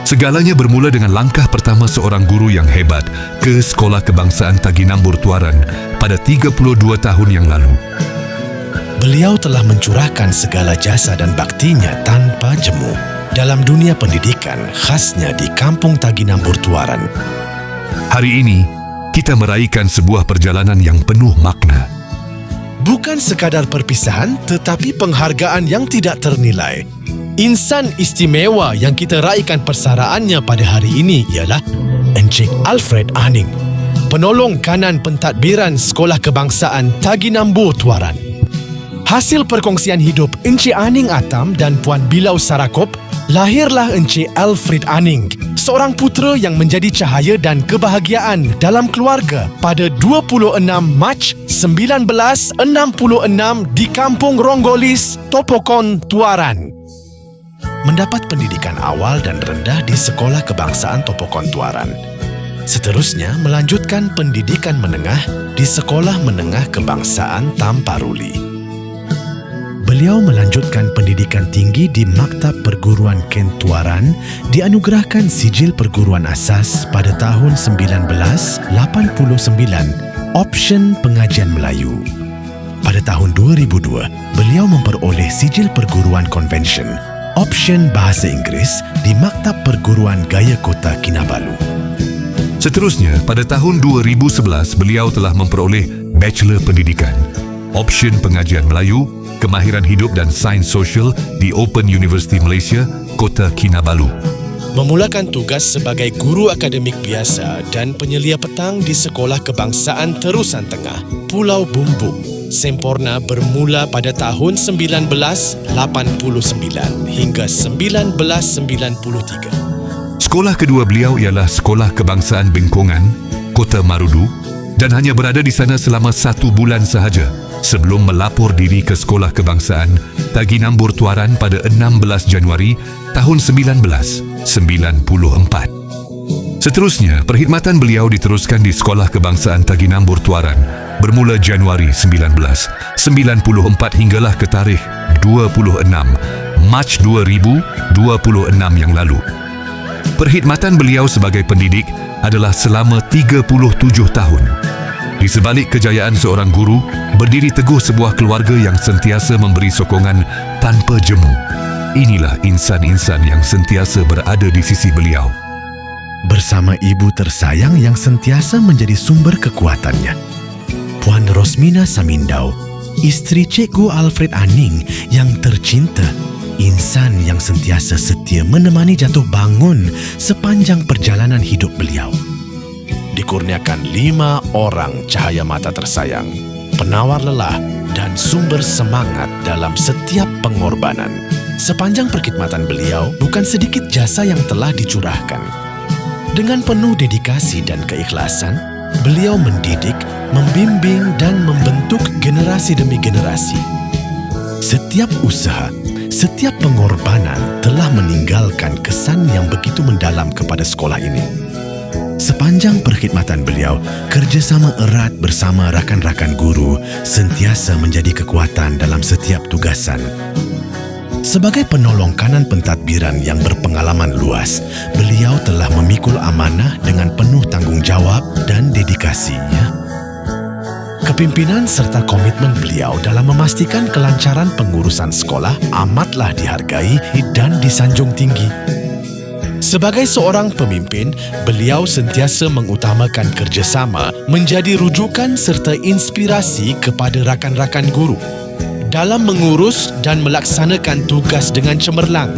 Segalanya bermula dengan langkah pertama seorang guru yang hebat ke Sekolah Kebangsaan Taginambur Tuaran pada 32 tahun yang lalu. Beliau telah mencurahkan segala jasa dan baktinya tanpa jemu dalam dunia pendidikan, khasnya di Kampung Taginambur Tuaran. Hari ini, kita meraihkan sebuah perjalanan yang penuh makna. Bukan sekadar perpisahan, tetapi penghargaan yang tidak ternilai. Insan istimewa yang kita raihkan persaraannya pada hari ini ialah Encik Alfred Aning, penolong kanan pentadbiran Sekolah Kebangsaan Taginambur Tuaran. Hasil perkongsian hidup Encik Aning Atam dan Puan Bilau Sarakop, lahirlah Encik Alfred Aning, seorang putera yang menjadi cahaya dan kebahagiaan dalam keluarga pada 26 Mac 1966 di Kampung Ronggolis, Topokon, Tuaran. Mendapat pendidikan awal dan rendah di Sekolah Kebangsaan Topokon Tuaran. Seterusnya melanjutkan pendidikan menengah di Sekolah Menengah Kebangsaan Tamparuli. Beliau melanjutkan pendidikan tinggi di Maktab Perguruan Ken Tuaran, dianugerahkan sijil perguruan asas pada tahun 1989, option pengajian Melayu. Pada tahun 2002, beliau memperoleh sijil perguruan convention, option bahasa Inggeris di Maktab Perguruan Gaya Kota Kinabalu. Seterusnya, pada tahun 2011, beliau telah memperoleh Bachelor Pendidikan, option pengajian Melayu, kemahiran hidup dan sains sosial di Open University Malaysia, Kota Kinabalu. Memulakan tugas sebagai guru akademik biasa dan penyelia petang di Sekolah Kebangsaan Terusan Tengah, Pulau Bumbung, sempurna bermula pada tahun 1989 hingga 1993. Sekolah kedua beliau ialah Sekolah Kebangsaan Bengkongan, Kota Marudu, dan hanya berada di sana selama 1 bulan sahaja sebelum melapor diri ke Sekolah Kebangsaan Taginambur Tuaran pada 16 Januari tahun 1994. Seterusnya, perkhidmatan beliau diteruskan di Sekolah Kebangsaan Taginambur Tuaran bermula Januari 1994 hinggalah ke tarikh 26 Mac 2026 yang lalu. Perkhidmatan beliau sebagai pendidik adalah selama 37 tahun. Di sebalik kejayaan seorang guru, berdiri teguh sebuah keluarga yang sentiasa memberi sokongan tanpa jemu. Inilah insan-insan yang sentiasa berada di sisi beliau. Bersama ibu tersayang yang sentiasa menjadi sumber kekuatannya, Puan Rosmina Samindau, isteri Cikgu Alfred Aning yang tercinta, insan yang sentiasa setia menemani jatuh bangun sepanjang perjalanan hidup beliau. Dikurniakan 5 orang cahaya mata tersayang, penawar lelah dan sumber semangat dalam setiap pengorbanan. Sepanjang perkhidmatan beliau, bukan sedikit jasa yang telah dicurahkan. Dengan penuh dedikasi dan keikhlasan, beliau mendidik, membimbing dan membentuk generasi demi generasi. Setiap usaha, setiap pengorbanan telah meninggalkan kesan yang begitu mendalam kepada sekolah ini. Sepanjang perkhidmatan beliau, kerjasama erat bersama rakan-rakan guru sentiasa menjadi kekuatan dalam setiap tugasan. Sebagai penolong kanan pentadbiran yang berpengalaman luas, beliau telah memikul amanah dengan penuh tanggungjawab dan dedikasinya. Kepimpinan serta komitmen beliau dalam memastikan kelancaran pengurusan sekolah amatlah dihargai dan disanjung tinggi. Sebagai seorang pemimpin, beliau sentiasa mengutamakan kerjasama menjadi rujukan serta inspirasi kepada rakan-rakan guru dalam mengurus dan melaksanakan tugas dengan cemerlang.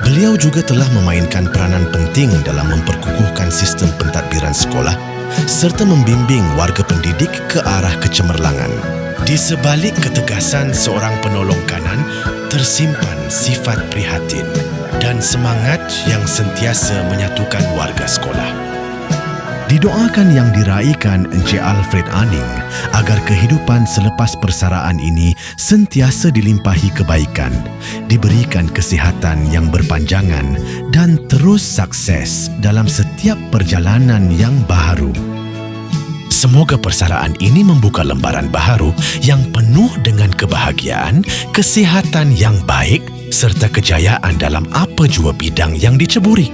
Beliau juga telah memainkan peranan penting dalam memperkukuhkan sistem pentadbiran sekolah serta membimbing warga pendidik ke arah kecemerlangan. Di sebalik ketegasan seorang penolong kanan, tersimpan sifat prihatin dan semangat yang sentiasa menyatukan warga sekolah. Didoakan yang diraihkan Encik Alfred Aning agar kehidupan selepas persaraan ini sentiasa dilimpahi kebaikan, diberikan kesihatan yang berpanjangan dan terus sukses dalam setiap perjalanan yang baharu. Semoga persaraan ini membuka lembaran baharu yang penuh dengan kebahagiaan, kesihatan yang baik serta kejayaan dalam apa jua bidang yang diceburi.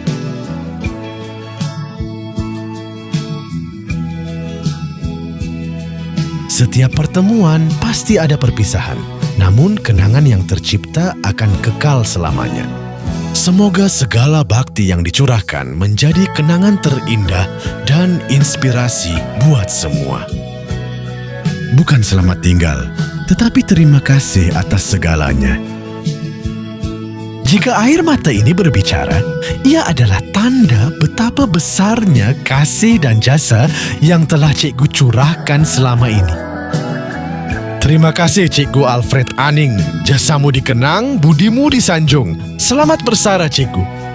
Setiap pertemuan pasti ada perpisahan, namun kenangan yang tercipta akan kekal selamanya. Semoga segala bakti yang dicurahkan menjadi kenangan terindah dan inspirasi buat semua. Bukan selamat tinggal, tetapi terima kasih atas segalanya. Jika air mata ini berbicara, ia adalah tanda betapa besarnya kasih dan jasa yang telah Cikgu curahkan selama ini. Terima kasih Cikgu Alfred Aning. Jasamu dikenang, budimu disanjung. Selamat bersara Cikgu.